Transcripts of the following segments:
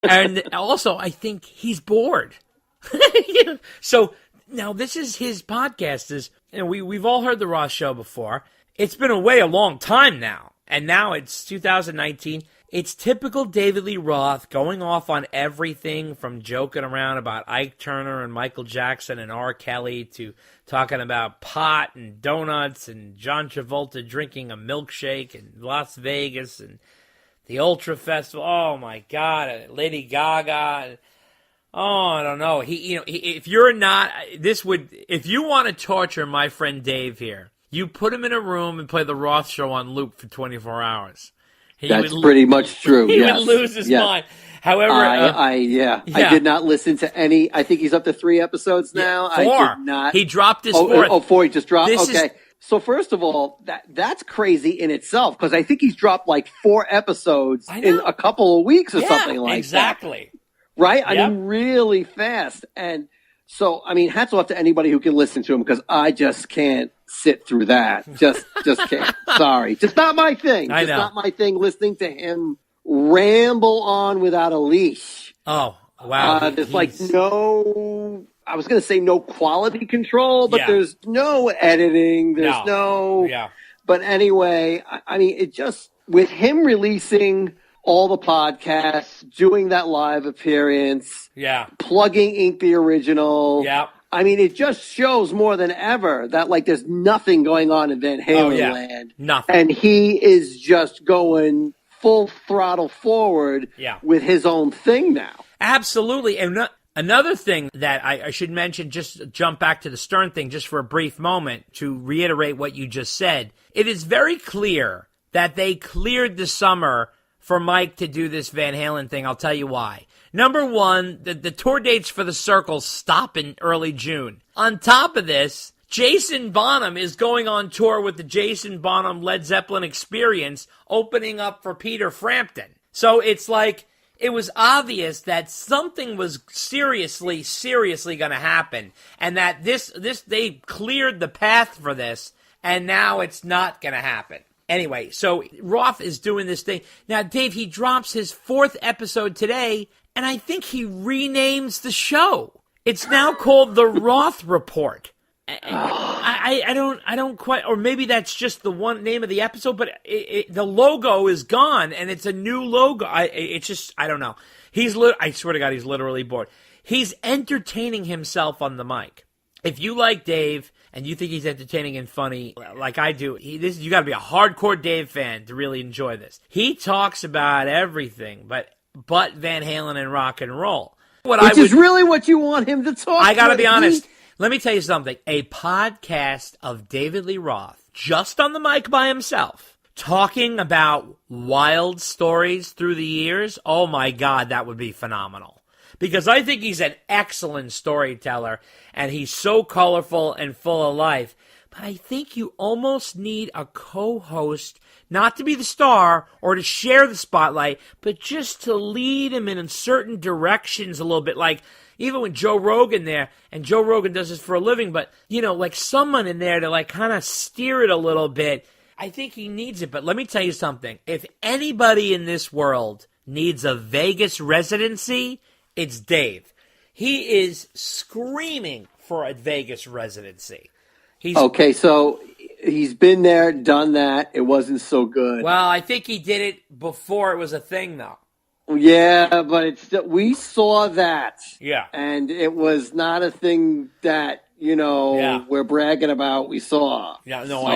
And also, I think he's bored. So now this is his podcast. We've all heard the Roth Show before. It's been away a long time now, and now it's 2019. It's typical David Lee Roth going off on everything from joking around about Ike Turner and Michael Jackson and R. Kelly to talking about pot and donuts and John Travolta drinking a milkshake in Las Vegas and the Ultra Festival. Oh my God, Lady Gaga. Oh, I don't know. If you want to torture my friend Dave here, you put him in a room and play the Roth Show on loop for 24 hours. That's pretty much true. He would lose his mind. However, I did not listen to any. I think he's up to 3 episodes now. 4. I did not. He dropped his 4th. 4. He just dropped. So first of all, that's crazy in itself because I think he's dropped like 4 episodes in a couple of weeks or something like that. Exactly. Right? I mean, really fast. And so, I mean, hats off to anybody who can listen to him because I just can't sit through that. Just can't. Sorry. Just not my thing. Just not my thing listening to him ramble on without a leash. Oh, wow. There's like no, I was going to say no quality control, but there's no editing. There's but anyway, I mean, it just, with him releasing all the podcasts, doing that live appearance, plugging Ink the Original. I mean, it just shows more than ever that, like, there's nothing going on in Van Halen land. Nothing. And he is just going full throttle forward with his own thing now. Absolutely. And another thing that I should mention, just jump back to the Stern thing just for a brief moment to reiterate what you just said. It is very clear that they cleared the summer for Mike to do this Van Halen thing. I'll tell you why. Number one, the tour dates for the Circle stop in early June. On top of this, Jason Bonham is going on tour with the Jason Bonham Led Zeppelin Experience, opening up for Peter Frampton. So it's like, it was obvious that something was seriously going to happen, and that they cleared the path for this, and now it's not going to happen. Anyway, so Roth is doing this thing. Now, Dave, he drops his 4th episode today, and I think he renames the show. It's now called The Roth Report. I don't quite, or maybe that's just the one name of the episode, but the logo is gone, and it's a new logo. I don't know. I swear to God, he's literally bored. He's entertaining himself on the mic. If you like Dave and you think he's entertaining and funny like I do, you got to be a hardcore Dave fan to really enjoy this. He talks about everything but Van Halen and rock and roll. Which is really what you want him to talk. I got to be honest. Let me tell you something. A podcast of David Lee Roth, just on the mic by himself, talking about wild stories through the years, oh my God, that would be phenomenal. Because I think he's an excellent storyteller, and he's so colorful and full of life. But I think you almost need a co-host, not to be the star or to share the spotlight, but just to lead him in certain directions a little bit. Like, even with Joe Rogan there, and Joe Rogan does this for a living, but, like someone in there to, like, kind of steer it a little bit. I think he needs it. But let me tell you something. If anybody in this world needs a Vegas residency, it's Dave. He is screaming for a Vegas residency. Okay, so he's been there, done that. It wasn't so good. Well, I think he did it before it was a thing, though. Yeah, but we saw that. Yeah. And it was not a thing that, we're bragging about we saw. Yeah, no, so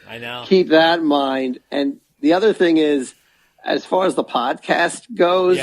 I know. Keep that in mind. And the other thing is, as far as the podcast goes,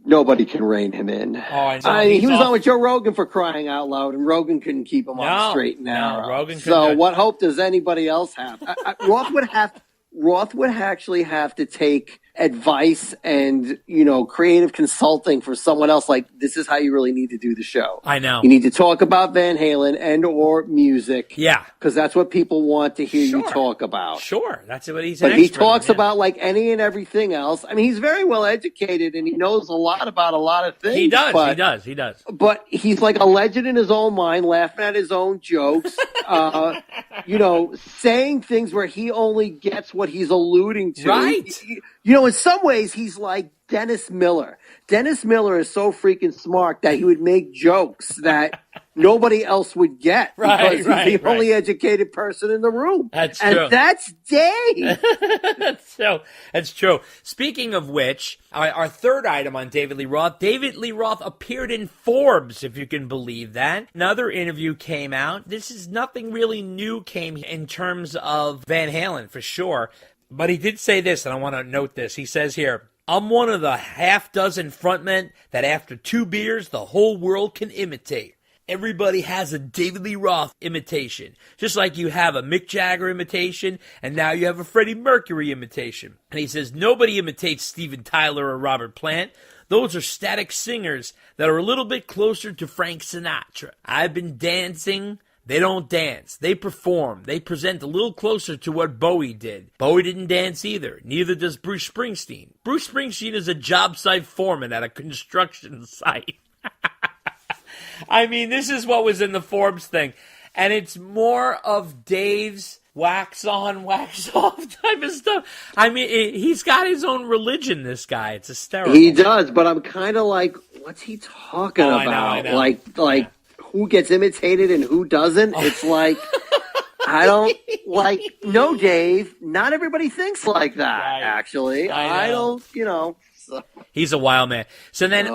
nobody can rein him in. Oh, I know. He was on with Joe Rogan for crying out loud, and Rogan couldn't keep him on straight and narrow. No, Rogan couldn't. So what hope does anybody else have? Roth would actually have to take advice and, creative consulting for someone else. Like, this is how you really need to do the show. I know. You need to talk about Van Halen and or music. Yeah. Because that's what people want to hear you talk about. Sure. That's what he's But he talks about, like, any and everything else. I mean, he's very well educated and he knows a lot about a lot of things. He does. But he's like a legend in his own mind, laughing at his own jokes. saying things where he only gets what he's alluding to. Right. In some ways, he's like Dennis Miller. Dennis Miller is so freaking smart that he would make jokes that nobody else would get because he's the only educated person in the room. That's true. And that's Dave. That's true. Speaking of which, our third item on David Lee Roth appeared in Forbes, if you can believe that. Another interview came out. This is nothing really new came in terms of Van Halen, for sure. But he did say this, and I want to note this. He says here, I'm one of the half-dozen frontmen that after 2 beers, the whole world can imitate. Everybody has a David Lee Roth imitation, just like you have a Mick Jagger imitation, and now you have a Freddie Mercury imitation. And he says, nobody imitates Steven Tyler or Robert Plant. Those are static singers that are a little bit closer to Frank Sinatra. I've been dancing. They don't dance. They perform. They present a little closer to what Bowie did. Bowie didn't dance either. Neither does Bruce Springsteen. Bruce Springsteen is a job site foreman at a construction site. I mean, this is what was in the Forbes thing. And it's more of Dave's wax on, wax off type of stuff. I mean, he's got his own religion, this guy. It's hysterical. He does, but I'm kind of like, what's he talking about? I know. Like who gets imitated and who doesn't? It's like, I don't like, no, Dave, not everybody thinks like that, actually. I don't, So. He's a wild man. So then,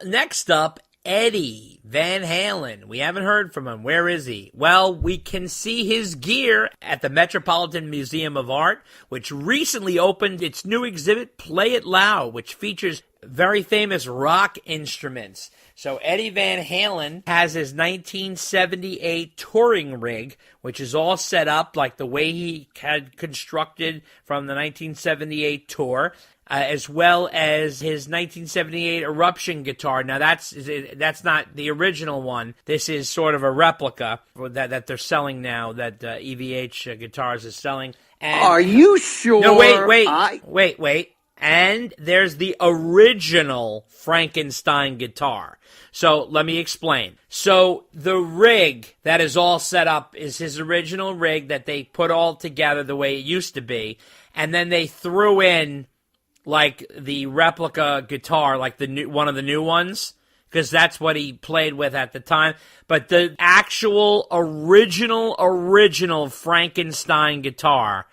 next up, Eddie Van Halen. We haven't heard from him. Where is he? Well, we can see his gear at the Metropolitan Museum of Art, which recently opened its new exhibit, Play It Loud, which features very famous rock instruments. So Eddie Van Halen has his 1978 touring rig, which is all set up like the way he had constructed from the 1978 tour. As well as his 1978 Eruption guitar. Now, that's not the original one. This is sort of a replica that they're selling now, that EVH Guitars is selling. And are you sure? No, wait. And there's the original Frankenstein guitar. So let me explain. So the rig that is all set up is his original rig that they put all together the way it used to be. And then they threw in like the replica guitar, like one of the new ones, because that's what he played with at the time. But the actual original Frankenstein guitar,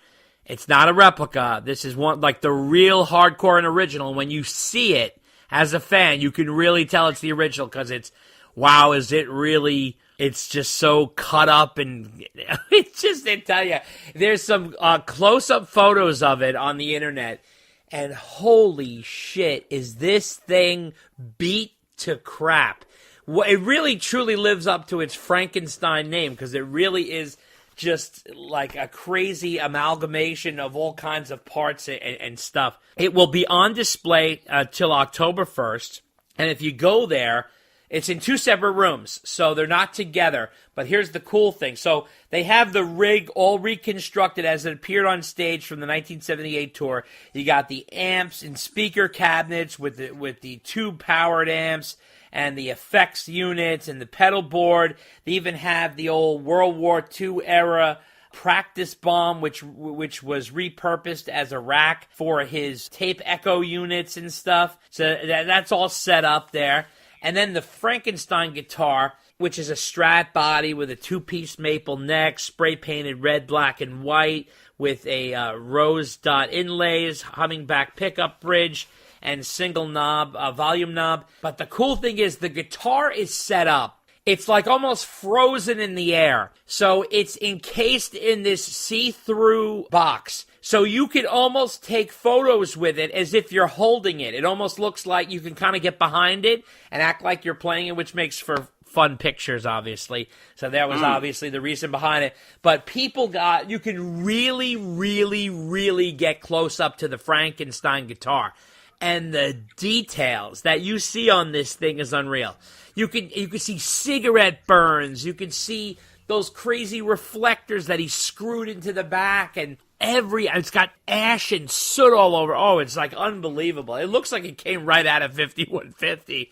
it's not a replica. This is one like the real hardcore and original. When you see it as a fan, you can really tell it's the original because it's, wow, is it really? It's just so cut up, and it's just, I tell you, there's some close-up photos of it on the internet. And holy shit, is this thing beat to crap. It really truly lives up to its Frankenstein name because it really is just like a crazy amalgamation of all kinds of parts and stuff. It will be on display till October 1st. And if you go there, it's in 2 separate rooms, so they're not together. But here's the cool thing. So they have the rig all reconstructed as it appeared on stage from the 1978 tour. You got the amps and speaker cabinets with the tube-powered amps and the effects units and the pedal board. They even have the old World War II era practice bomb, which was repurposed as a rack for his tape echo units and stuff. So that's all set up there. And then the Frankenstein guitar, which is a Strat body with a 2-piece maple neck, spray-painted red, black, and white, with a rose dot inlays, humming-back pickup bridge, and single knob, volume knob. But the cool thing is the guitar is set up. It's like almost frozen in the air. So it's encased in this see-through box. So you could almost take photos with it as if you're holding it. It almost looks like you can kind of get behind it and act like you're playing it, which makes for fun pictures, obviously. So that was obviously the reason behind it. But you can really, really, really get close up to the Frankenstein guitar. And the details that you see on this thing is unreal. You can see cigarette burns. You can see those crazy reflectors that he screwed into the back, and it's got ash and soot all over. Oh, it's like unbelievable. It looks like it came right out of 5150.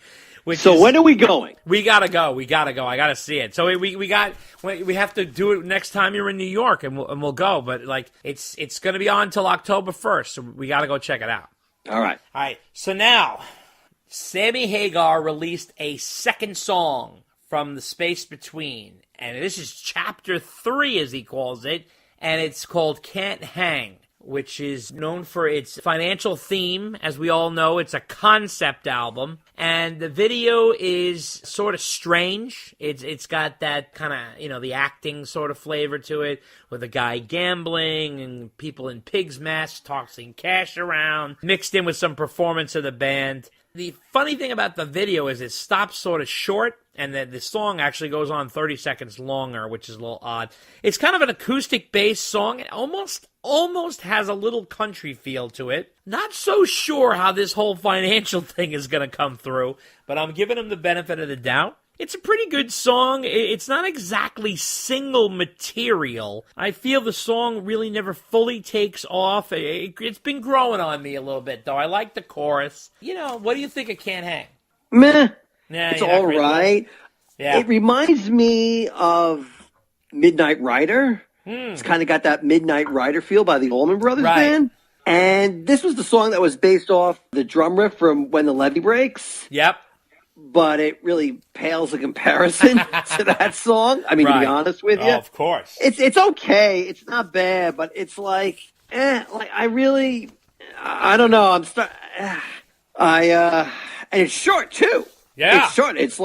So when are we going? We gotta go. I gotta see it. So we have to do it next time you're in New York, and we'll go. But like it's gonna be on until October 1st, so we gotta go check it out. All right. So now, Sammy Hagar released a second song from the space between, and this is chapter 3, as he calls it, and it's called Cant Hang, which is known for its financial theme. As we all know, it's a concept album, and the video is sort of strange. It's got that kind of, the acting sort of flavor to it, with a guy gambling and people in pigs' masks tossing cash around, mixed in with some performance of the band. The funny thing about the video is it stops sort of short, and then the song actually goes on 30 seconds longer, which is a little odd. It's kind of an acoustic-based song. It almost has a little country feel to it. Not so sure how this whole financial thing is going to come through, but I'm giving him the benefit of the doubt. It's a pretty good song. It's not exactly single material. I feel the song really never fully takes off. It's been growing on me a little bit, though. I like the chorus. What do you think of Cant Hang? Meh. Yeah, it's all right. Yeah. It reminds me of Midnight Rider. It's kind of got that Midnight Rider feel by the Allman Brothers Band. And this was the song that was based off the drum riff from When the Levee Breaks. Yep. But it really pales in comparison to that song. I mean, to be honest with you. Oh, of course. It's okay. It's not bad, but it's like I don't know. And it's short too. Yeah. It's short. It's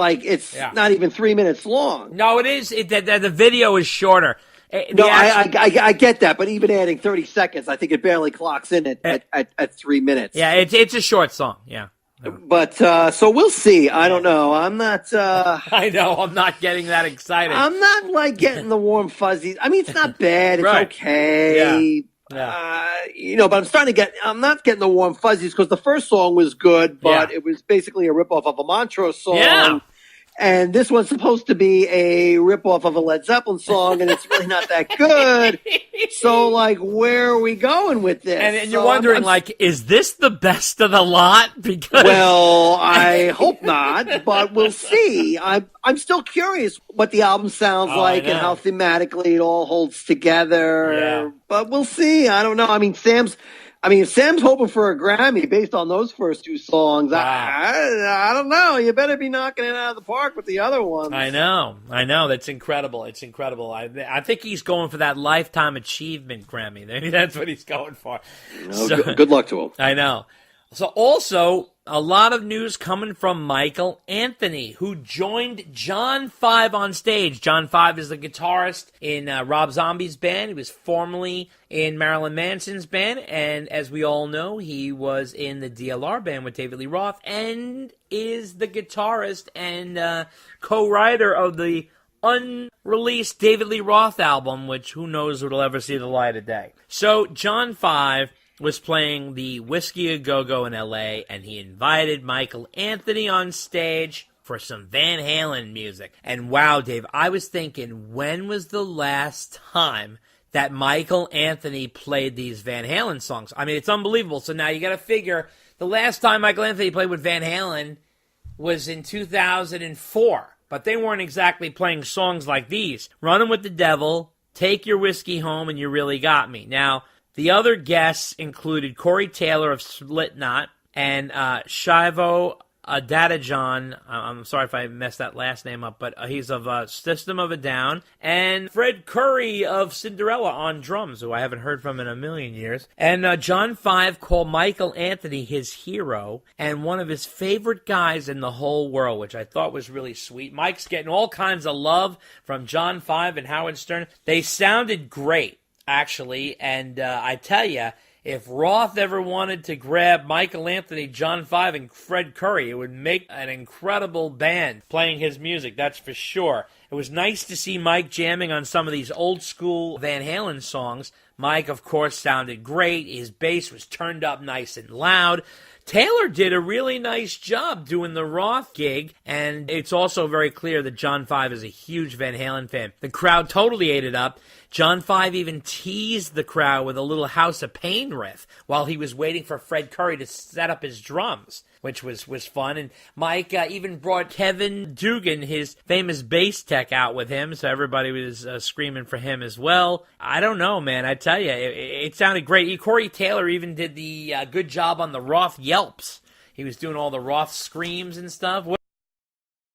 not even 3 minutes long. No, it is. The video is shorter. I get that, but even adding 30 seconds, I think it barely clocks in at 3 minutes. Yeah, it's a short song. Yeah. But, so we'll see. I don't know. I'm not, I know. I'm not getting that excited. I'm not getting the warm fuzzies. I mean, it's not bad. It's okay. Yeah. But I'm not getting the warm fuzzies because the first song was good, but it was basically a ripoff of a Montrose song. Yeah. And this one's supposed to be a ripoff of a Led Zeppelin song, and it's really not that good. So, where are we going with this? And you're wondering, is this the best of the lot? Because I hope not, but we'll see. I'm still curious what the album sounds like and how thematically it all holds together. Yeah. But we'll see. I don't know. I mean, if Sam's hoping for a Grammy based on those first two songs, wow. I don't know. You better be knocking it out of the park with the other ones. I know. That's incredible. It's incredible. I think he's going for that Lifetime Achievement Grammy. That's what he's going for. Good luck to him. I know. So also, a lot of news coming from Michael Anthony, who joined John 5 on stage. John 5 is the guitarist in Rob Zombie's band. He was formerly in Marilyn Manson's band, and as we all know, he was in the DLR band with David Lee Roth, and is the guitarist and co-writer of the unreleased David Lee Roth album, which who knows if it'll ever see the light of day. So John 5 was playing the Whiskey A Go-Go in L.A., and he invited Michael Anthony on stage for some Van Halen music. And wow, Dave, I was thinking, when was the last time that Michael Anthony played these Van Halen songs? I mean, it's unbelievable. So now you got to figure, the last time Michael Anthony played with Van Halen was in 2004. But they weren't exactly playing songs like these. Running with the Devil, Take Your Whiskey Home, and You Really Got Me. Now, the other guests included Corey Taylor of Slipknot and Shivo Adadajan. I'm sorry if I messed that last name up, but he's of System of a Down. And Fred Curry of Cinderella on drums, who I haven't heard from in a million years. And John 5 called Michael Anthony his hero and one of his favorite guys in the whole world, which I thought was really sweet. Mike's getting all kinds of love from John 5 and Howard Stern. They sounded great, actually, and I tell you, if Roth ever wanted to grab Michael Anthony, John 5, and Fred Curry, it would make an incredible band playing his music, that's for sure. It was nice to see Mike jamming on some of these old-school Van Halen songs. Mike, of course, sounded great. His bass was turned up nice and loud. Taylor did a really nice job doing the Roth gig, and it's also very clear that John 5 is a huge Van Halen fan. The crowd totally ate it up. John 5 even teased the crowd with a little House of Pain riff while he was waiting for Fred Curry to set up his drums, which was fun. And Mike even brought Kevin Dugan, his famous bass tech, out with him, so everybody was screaming for him as well. I don't know, man. I tell you, it sounded great. Corey Taylor even did the good job on the Roth yelps. He was doing all the Roth screams and stuff.